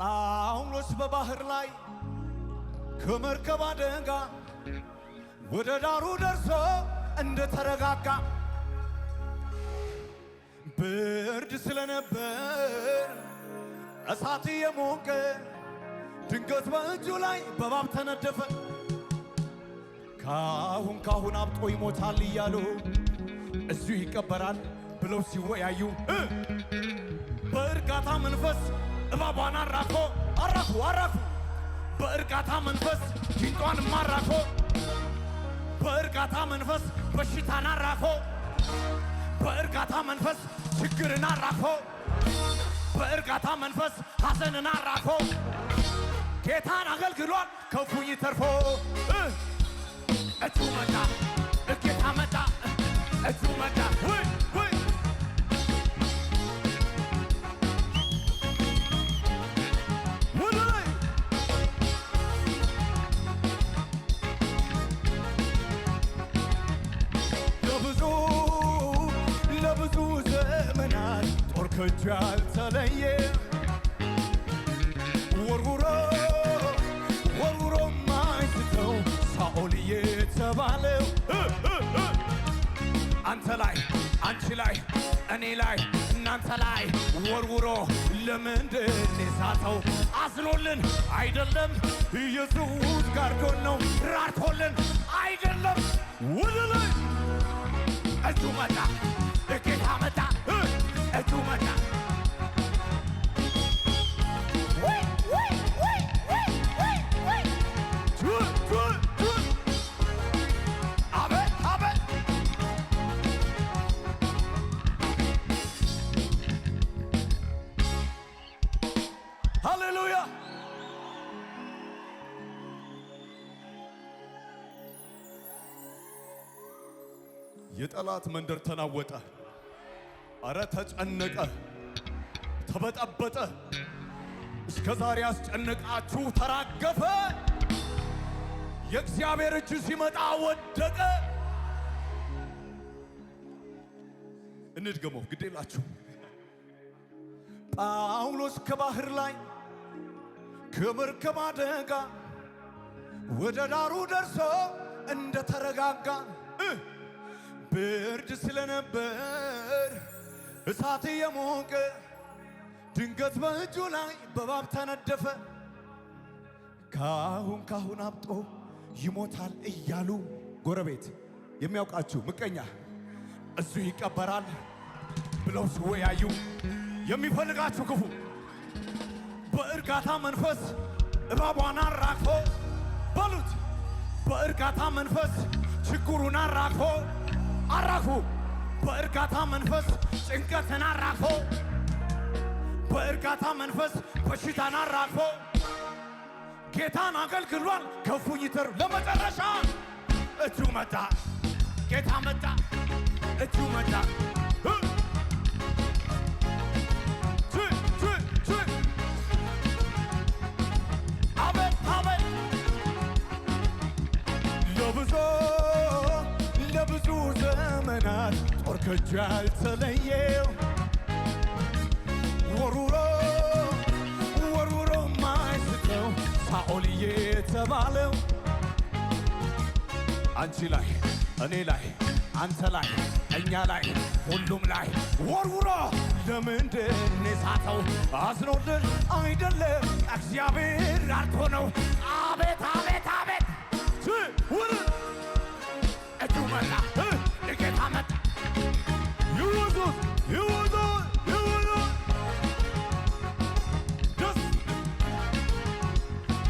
ጳውሎስ በባህር ላይ ከመርከብ አደጋ ወደ ዳሩ ደርሶ እንደተረጋጋ ብርድ ስለነበር እሳት የሞቀ ድንገት በእጁ ላይ በእባብ ተነደፈ። ካሁን አብጦ ይሞታል እያሉ እዚሁ ይቀበራል ብለው ሲወያዩ በእርጋታ መንፈስ እባቧን አራኮ አራኩ በእርጋታ መንፈስ ጊንጧን ማራኮ በእርጋታ መንፈስ በሽታን አራኮ በእርጋታ መንፈስ ችግርን አራኮ በእርጋታ መንፈስ ሐዘንን አራኮ ጌታን አገልግሏል ከፉኝ ተርፎ እጁ መጣ ጌታ መጣ እጁ መጣ ለብዙ ዘመናት ጦር ከእጁ ያልተለየ ወርውሮ ማይስተው ሳኦል የተባለው አንተ ላይ አንቺ ላይ እኔ ላይ እናንተ ላይ ወርውሮ ለምንድን የሳተው? አዝኖልን አይደለም ኢየሱስ ጋርዶን ነው ራርቶልን አይደለም ወደ ላይ እጁ መጣ ጌታ መጣ እጁ መጣ ሃሌሉያ የጠላት መንደር ተናወጠ። አረ ተጨነቀ፣ ተበጠበጠ። እስከ ዛሬ ያስጨነቃችሁ ተራገፈ። የእግዚአብሔር እጅ ሲመጣ ወደቀ። እንድገመው ግዴላችሁ። ጳውሎስ ከባህር ላይ ከመርከብ አደጋ ወደ ዳሩ ደርሶ እንደተረጋጋ ብርድ ስለነበር እሳት የሞቀ ድንገት በእጁ ላይ በእባብ ተነደፈ። ካሁን አብጦ ይሞታል እያሉ ጎረቤት የሚያውቃችሁ ምቀኛ እዚሁ ይቀበራል ብለው ሲወያዩ የሚፈልጋችሁ ክፉ በእርጋታ መንፈስ እባቧን አራግፎ በሉት በእርጋታ መንፈስ ችግሩን አራግፎ በእርጋታ መንፈስ ጭንቀትን አራግፎ በእርጋታ መንፈስ በሽታን አራግፎ ጌታን አገልግሏል ከፉኝ ተር ለመጨረሻ እጁ መጣ ጌታ መጣ እጁ መጣ ለብዙ ዘመናት ጦር ከእጁ ያልተለየው ወርውሮ ማይስተው ሳኦል የተባለው አንቺ ላይ እኔ ላይ አንተ ላይ እኛ ላይ ሁሉም ላይ ወርውሮ ለምንድን የሳተው? አዝኖልን አይደለም እግዚአብሔር ራርቶ ነው። አቤት አቤት አቤት እጁ መጣ ጌታ መጣ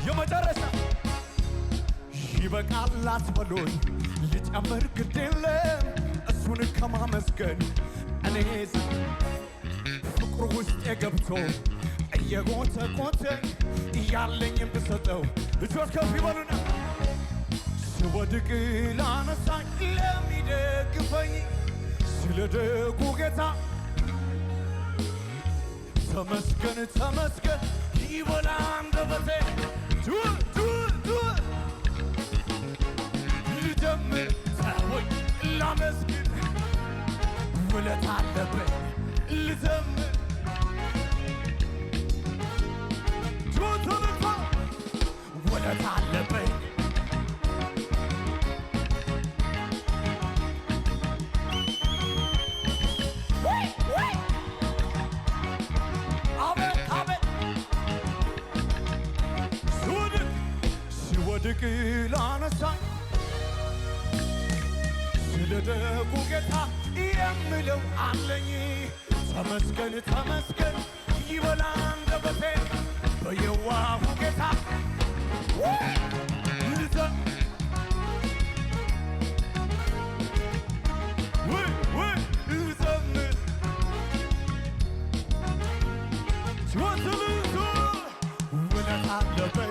የመጨረሻ ይበቃል አትበሉኝ ልጨምር ግድ የለም እሱን ከማመስገን እኔ ፍቅሩ ውስጥ የገብቶ እየጎተጎተ እያለኝም ብሰጠው እጆች ከፍ ይበሉና ስወድቅ ላነሳኝ ለሚደግፈኝ ስለ ደጉ ጌታ ተመስገን ተመስገን ይበላ አንደበቴ ልጀምር ሰዎች ላመስግን ውለታ አለብኝ ልዘምር ለደጉ ጌታ የምለው አለኝ ተመስገን ተመስገን ይበላ አንደበቴ በየዋሁ ጌታ ውለታ አለበት